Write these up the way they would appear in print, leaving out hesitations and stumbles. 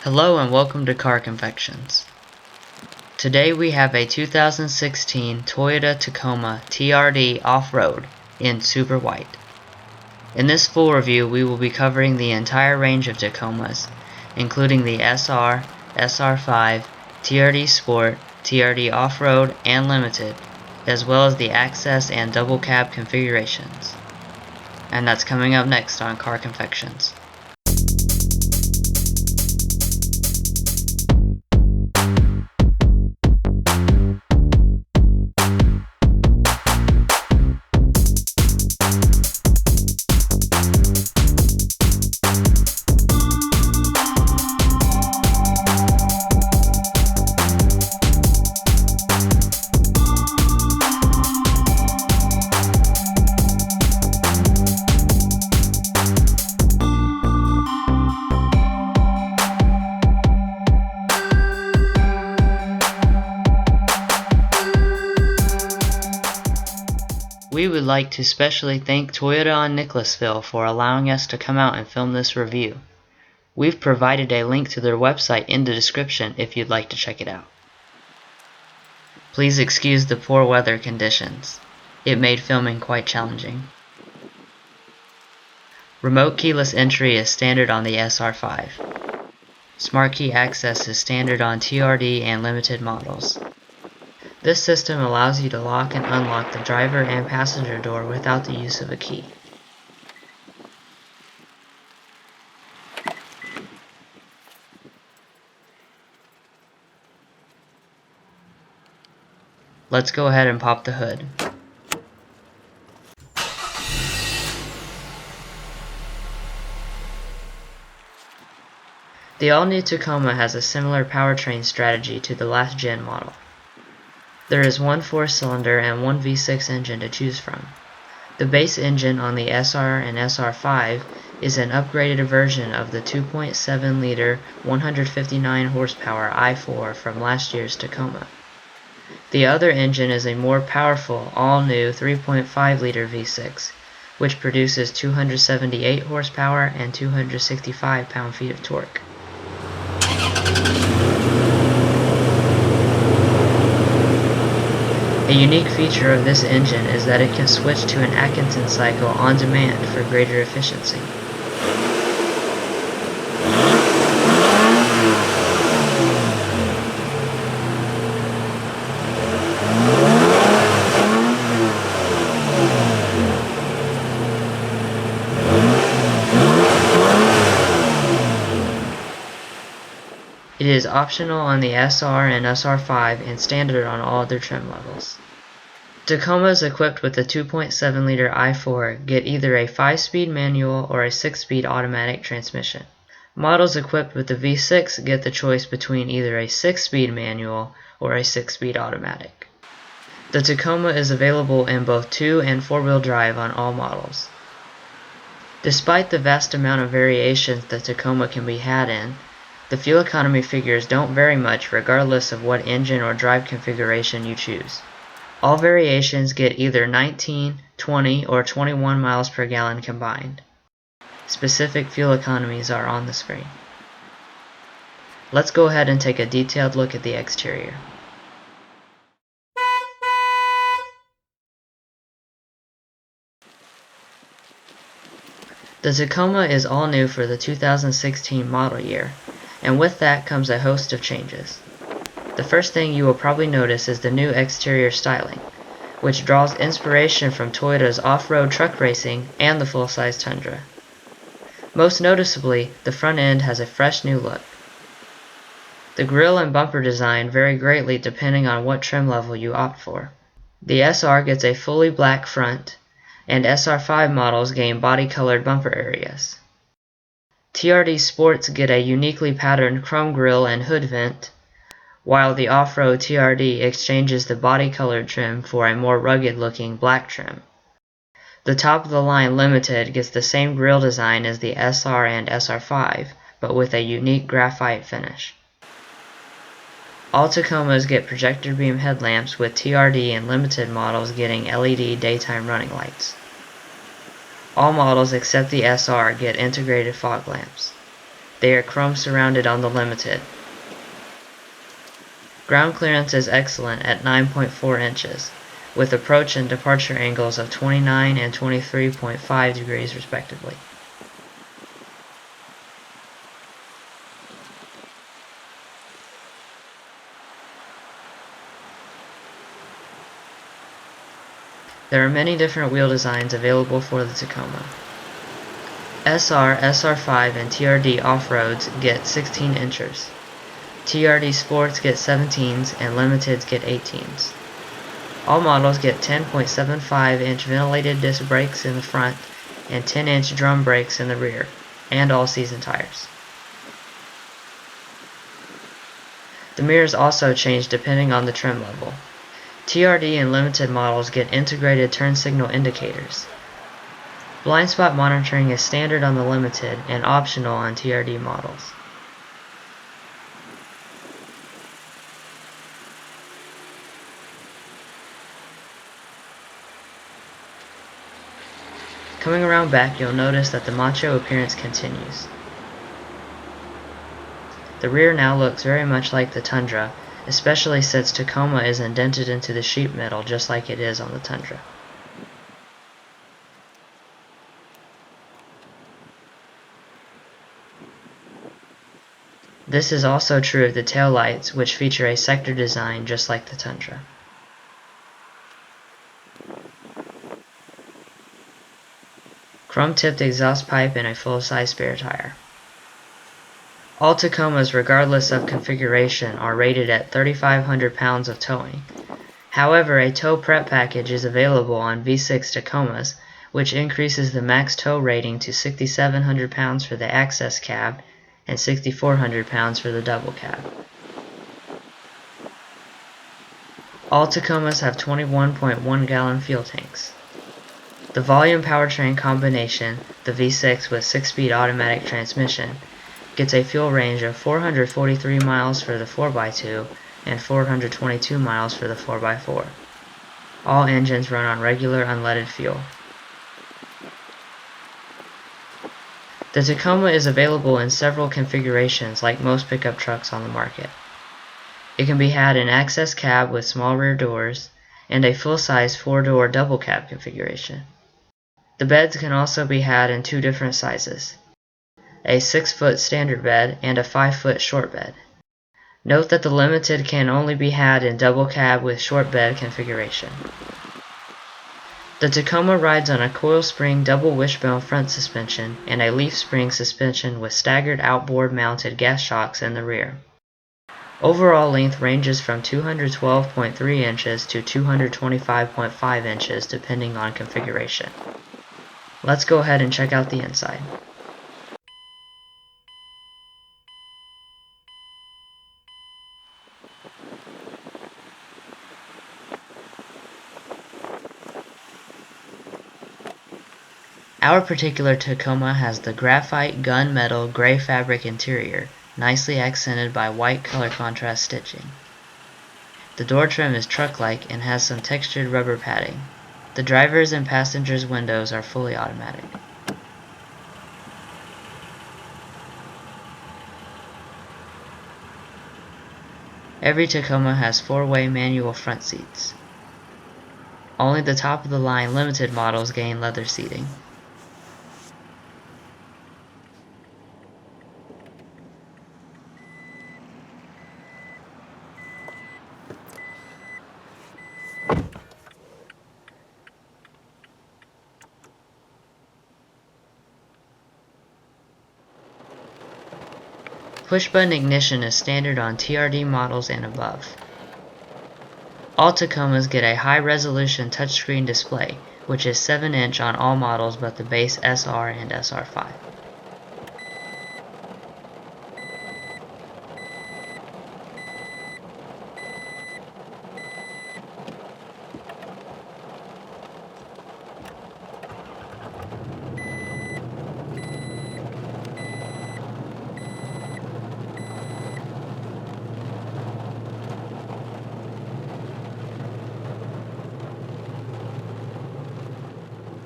Hello and welcome to CarConfections. Today we have a 2016 Toyota Tacoma TRD Off-Road in Super White. In this full review we will be covering the entire range of Tacomas, including the SR, SR5, TRD Sport, TRD Off-Road and Limited, as well as the Access and Double Cab configurations. And that's coming up next on CarConfections. We would like to specially thank Toyota on Nicholasville for allowing us to come out and film this review. We've provided a link to their website in the description if you'd like to check it out. Please excuse the poor weather conditions. It made filming quite challenging. Remote keyless entry is standard on the SR5. Smart key access is standard on TRD and Limited models. This system allows you to lock and unlock the driver and passenger door without the use of a key. Let's go ahead and pop the hood. The all-new Tacoma has a similar powertrain strategy to the last gen model. There is one 4-cylinder and one V6 engine to choose from. The base engine on the SR and SR5 is an upgraded version of the 2.7-liter 159 horsepower i4 from last year's Tacoma. The other engine is a more powerful, all-new 3.5-liter V6, which produces 278 horsepower and 265 pound-feet of torque. A unique feature of this engine is that it can switch to an Atkinson cycle on demand for greater efficiency. It is optional on the SR and SR5 and standard on all other trim levels. Tacomas equipped with the 2.7-liter i4 get either a 5-speed manual or a 6-speed automatic transmission. Models equipped with the V6 get the choice between either a 6-speed manual or a 6-speed automatic. The Tacoma is available in both 2- and 4-wheel drive on all models. Despite the vast amount of variations the Tacoma can be had in, the fuel economy figures don't vary much regardless of what engine or drive configuration you choose. All variations get either 19, 20, or 21 miles per gallon combined. Specific fuel economies are on the screen. Let's go ahead and take a detailed look at the exterior. The Tacoma is all new for the 2016 model year, and with that comes a host of changes. The first thing you will probably notice is the new exterior styling, which draws inspiration from Toyota's off-road truck racing and the full-size Tundra. Most noticeably, the front end has a fresh new look. The grille and bumper design vary greatly depending on what trim level you opt for. The SR gets a fully black front, and SR5 models gain body-colored bumper areas. TRD Sports get a uniquely patterned chrome grille and hood vent, while the off-road TRD exchanges the body-colored trim for a more rugged-looking black trim. The top-of-the-line Limited gets the same grille design as the SR and SR5, but with a unique graphite finish. All Tacomas get projector beam headlamps, with TRD and Limited models getting LED daytime running lights. All models except the SR get integrated fog lamps. They are chrome surrounded on the Limited. Ground clearance is excellent at 9.4 inches, with approach and departure angles of 29 and 23.5 degrees respectively. There are many different wheel designs available for the Tacoma. SR SR5 and TRD Off-Roads get 16 inches. TRD Sports get 17s and Limiteds get 18s. All models get 10.75-inch ventilated disc brakes in the front and 10-inch drum brakes in the rear, and all-season tires. The mirrors also change depending on the trim level. TRD and Limited models get integrated turn signal indicators. Blind spot monitoring is standard on the Limited and optional on TRD models. Coming around back, you'll notice that the macho appearance continues. The rear now looks very much like the Tundra, especially since Tacoma is indented into the sheet metal just like it is on the Tundra. This is also true of the taillights, which feature a sector design just like the Tundra. Chrome-tipped exhaust pipe and a full-size spare tire. All Tacomas, regardless of configuration, are rated at 3,500 pounds of towing. However, a tow prep package is available on V6 Tacomas, which increases the max tow rating to 6,700 pounds for the access cab and 6,400 pounds for the double cab. All Tacomas have 21.1 gallon fuel tanks. The volume powertrain combination, the V6 with 6-speed automatic transmission, gets a fuel range of 443 miles for the 4x2 and 422 miles for the 4x4. All engines run on regular unleaded fuel. The Tacoma is available in several configurations like most pickup trucks on the market. It can be had in access cab with small rear doors and a full-size 4-door double cab configuration. The beds can also be had in two different sizes, a 6-foot standard bed and a 5-foot short bed. Note that the Limited can only be had in double cab with short bed configuration. The Tacoma rides on a coil spring double wishbone front suspension and a leaf spring suspension with staggered outboard mounted gas shocks in the rear. Overall length ranges from 212.3 inches to 225.5 inches depending on configuration. Let's go ahead and check out the inside. Our particular Tacoma has the graphite gunmetal gray fabric interior, nicely accented by white color contrast stitching. The door trim is truck-like and has some textured rubber padding. The driver's and passenger's windows are fully automatic. Every Tacoma has 4-way manual front seats. Only the top of the line Limited models gain leather seating. Push-button ignition is standard on TRD models and above. All Tacomas get a high-resolution touchscreen display, which is 7-inch on all models but the base SR and SR5.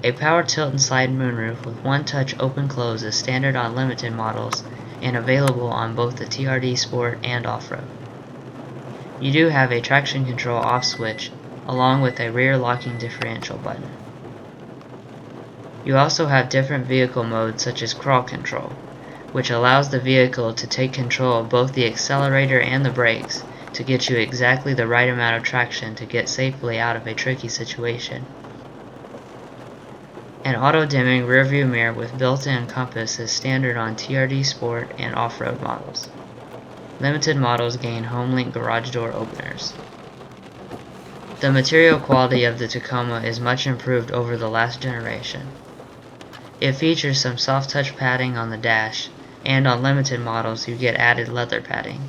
A power tilt and slide moonroof with one-touch open close is standard on Limited models and available on both the TRD Sport and Off-Road. You do have a traction control off switch along with a rear locking differential button. You also have different vehicle modes such as crawl control, which allows the vehicle to take control of both the accelerator and the brakes to get you exactly the right amount of traction to get safely out of a tricky situation. An auto-dimming rearview mirror with built-in compass is standard on TRD Sport and off-road models. Limited models gain home-link garage door openers. The material quality of the Tacoma is much improved over the last generation. It features some soft touch padding on the dash, and on limited models you get added leather padding.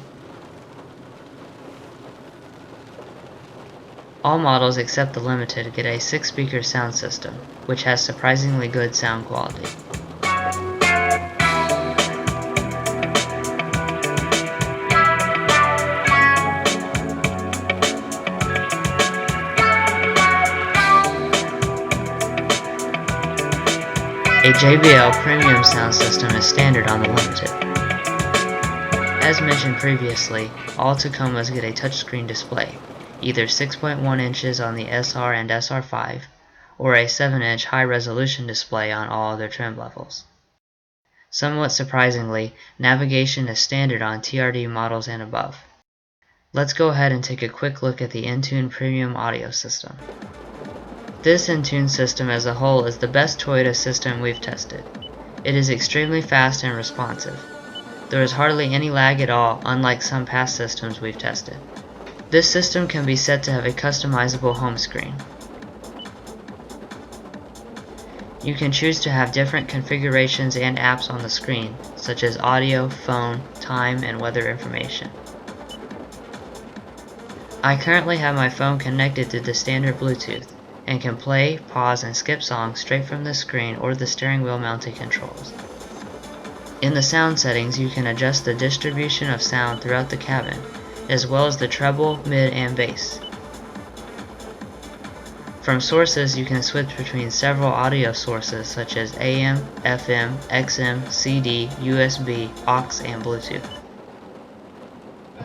All models except the Limited get a 6-speaker sound system, which has surprisingly good sound quality. A JBL premium sound system is standard on the Limited. As mentioned previously, all Tacomas get a touchscreen display, either 6.1 inches on the SR and SR5, or a 7-inch high-resolution display on all other trim levels. Somewhat surprisingly, navigation is standard on TRD models and above. Let's go ahead and take a quick look at the Entune Premium Audio System. This Entune system as a whole is the best Toyota system we've tested. It is extremely fast and responsive. There is hardly any lag at all, unlike some past systems we've tested. This system can be set to have a customizable home screen. You can choose to have different configurations and apps on the screen, such as audio, phone, time, and weather information. I currently have my phone connected to the standard Bluetooth, and can play, pause, and skip songs straight from the screen or the steering wheel mounted controls. In the sound settings, you can adjust the distribution of sound throughout the cabin, as well as the treble, mid, and bass. From sources, you can switch between several audio sources such as AM, FM, XM, CD, USB, aux, and Bluetooth.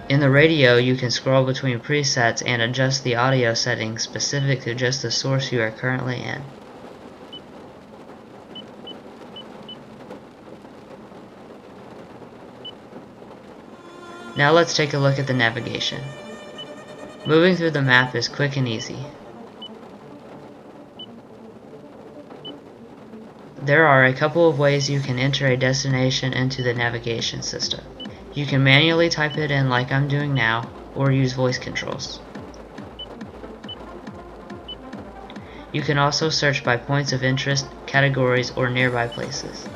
In the radio, you can scroll between presets and adjust the audio settings specific to just the source you are currently in. Now let's take a look at the navigation. Moving through the map is quick and easy. There are a couple of ways you can enter a destination into the navigation system. You can manually type it in like I'm doing now, or use voice controls. You can also search by points of interest, categories, or nearby places.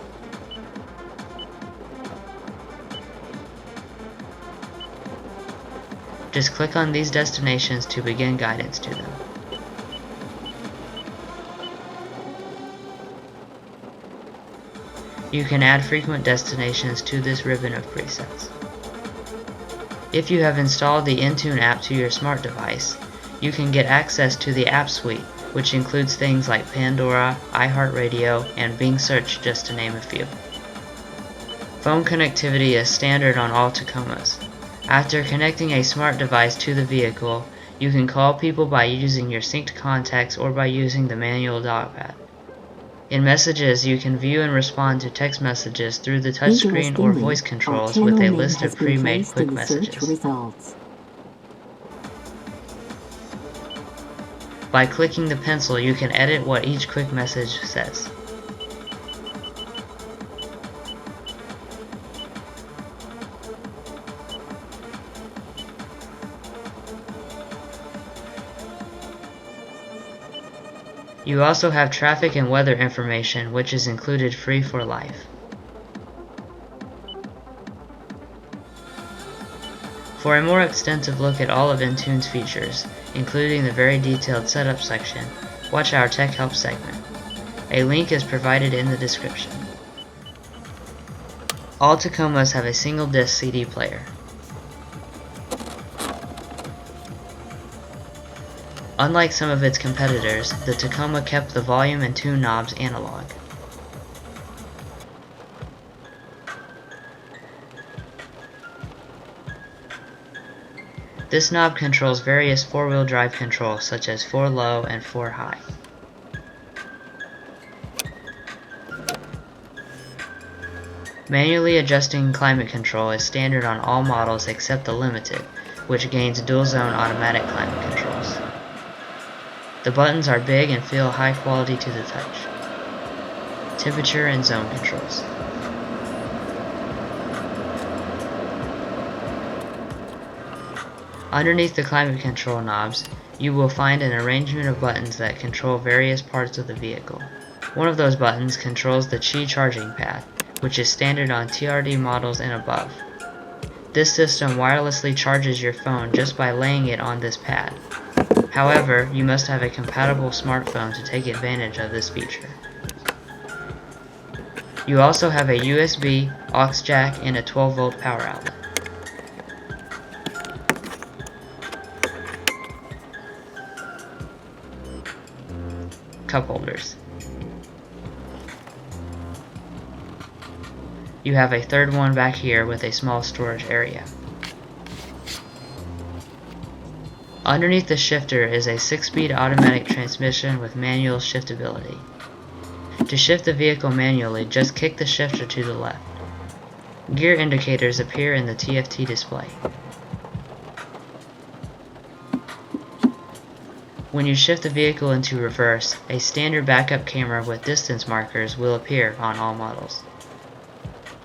Just click on these destinations to begin guidance to them. You can add frequent destinations to this ribbon of presets. If you have installed the Entune app to your smart device, you can get access to the app suite, which includes things like Pandora, iHeartRadio, and Bing Search, just to name a few. Phone connectivity is standard on all Tacomas. After connecting a smart device to the vehicle, you can call people by using your synced contacts or by using the manual dial pad. In messages, you can view and respond to text messages through the touchscreen or voice controls with a list of pre-made quick messages. By clicking the pencil, you can edit what each quick message says. You also have traffic and weather information, which is included free for life. For a more extensive look at all of Entune's features, including the very detailed setup section, watch our Tech Help segment. A link is provided in the description. All Tacomas have a single disc CD player. Unlike some of its competitors, the Tacoma kept the volume and tune knobs analog. This knob controls various four-wheel drive controls such as 4 low and 4 high. Manually adjusting climate control is standard on all models except the Limited, which gains dual-zone automatic climate controls. The buttons are big and feel high quality to the touch. Temperature and zone controls. Underneath the climate control knobs, you will find an arrangement of buttons that control various parts of the vehicle. One of those buttons controls the Qi charging pad, which is standard on TRD models and above. This system wirelessly charges your phone just by laying it on this pad. However, you must have a compatible smartphone to take advantage of this feature. You also have a USB, aux jack, and a 12-volt power outlet. Cup holders. You have a third one back here with a small storage area. Underneath the shifter is a 6-speed automatic transmission with manual shiftability. To shift the vehicle manually, just kick the shifter to the left. Gear indicators appear in the TFT display. When you shift the vehicle into reverse, a standard backup camera with distance markers will appear on all models.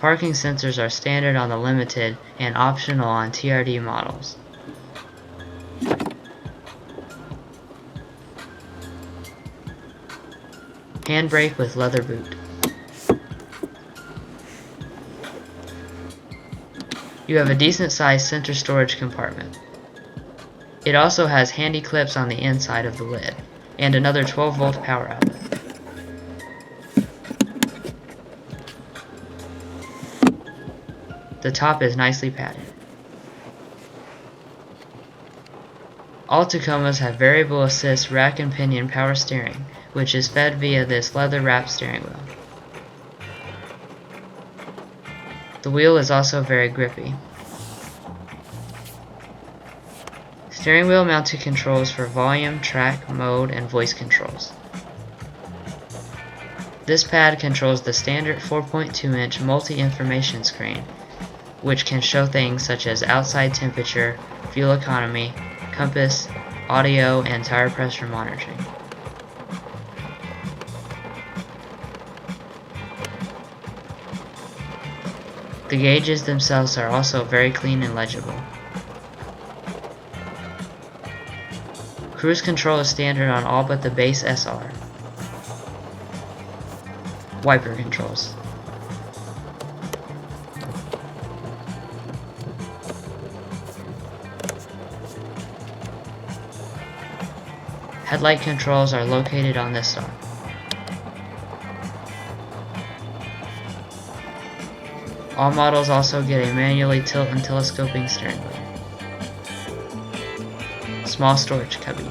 Parking sensors are standard on the Limited and optional on TRD models. Handbrake with leather boot. You have a decent sized center storage compartment. It also has handy clips on the inside of the lid, and another 12-volt power outlet. The top is nicely padded. All Tacomas have variable assist rack and pinion power steering, which is fed via this leather-wrapped steering wheel. The wheel is also very grippy. Steering wheel mounted controls for volume, track, mode, and voice controls. This pad controls the standard 4.2-inch multi-information screen, which can show things such as outside temperature, fuel economy, compass, audio, and tire pressure monitoring. The gauges themselves are also very clean and legible. Cruise control is standard on all but the base SR. Wiper controls. Headlight controls are located on this side. All models also get a manually tilt and telescoping steering wheel. Small storage cubby.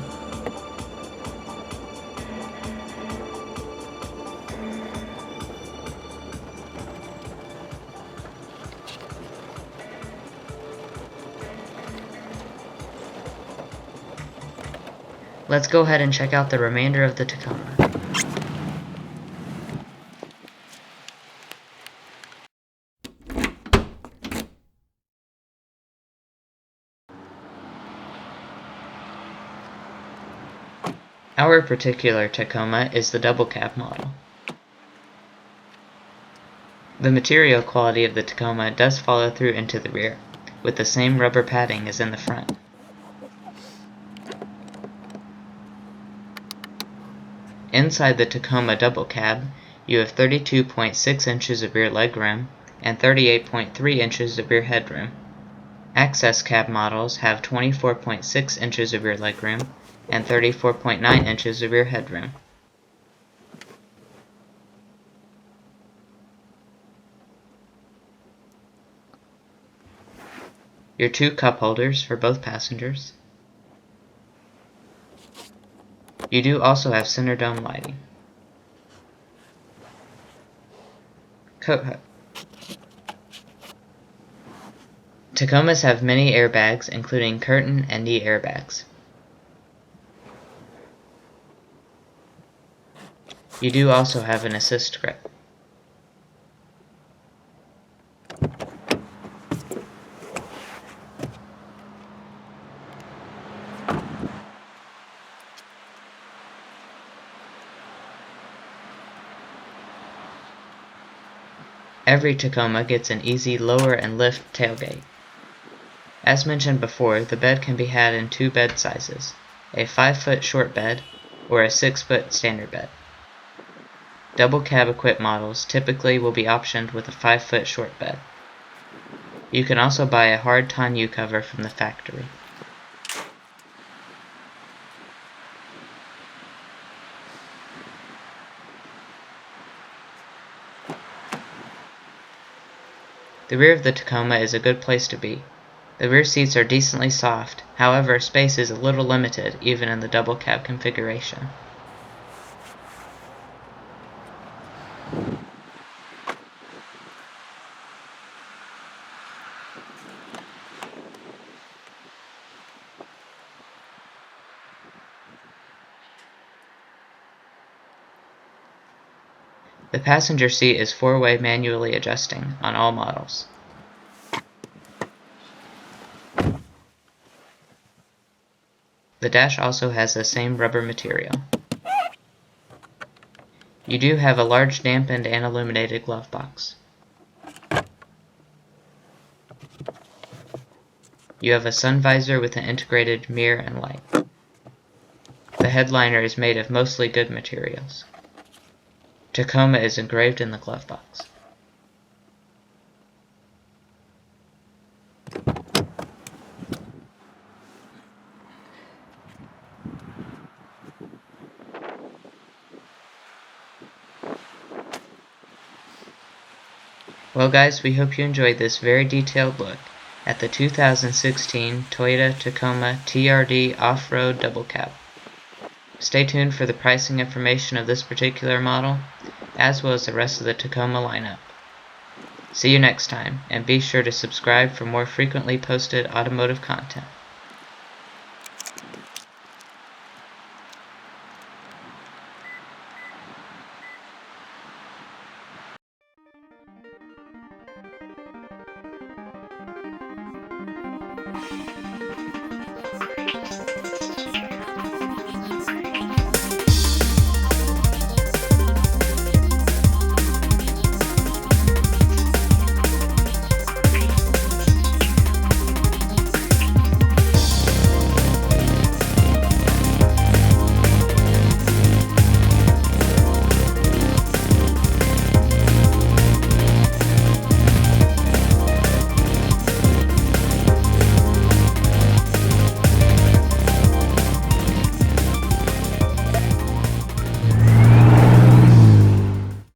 Let's go ahead and check out the remainder of the Tacoma. Our particular Tacoma is the double cab model. The material quality of the Tacoma does follow through into the rear, with the same rubber padding as in the front. Inside the Tacoma double cab, you have 32.6 inches of rear legroom and 38.3 inches of rear headroom. Access cab models have 24.6 inches of rear legroom and 34.9 inches of rear headroom. Your two cup holders for both passengers. You do also have center dome lighting. Coat hood. Tacomas have many airbags, including curtain and knee airbags. You do also have an assist grip. Every Tacoma gets an easy lower and lift tailgate. As mentioned before, the bed can be had in two bed sizes, a 5-foot short bed or a 6-foot standard bed. Double cab equipped models typically will be optioned with a 5-foot short bed. You can also buy a hard tonneau cover from the factory. The rear of the Tacoma is a good place to be. The rear seats are decently soft, however space is a little limited even in the double cab configuration. The passenger seat is 4-way manually adjusting on all models. The dash also has the same rubber material. You do have a large dampened and illuminated glove box. You have a sun visor with an integrated mirror and light. The headliner is made of mostly good materials. Tacoma is engraved in the glove box. Well guys, we hope you enjoyed this very detailed look at the 2016 Toyota Tacoma TRD Off-Road Double Cab. Stay tuned for the pricing information of this particular model, as well as the rest of the Tacoma lineup. See you next time, and be sure to subscribe for more frequently posted automotive content.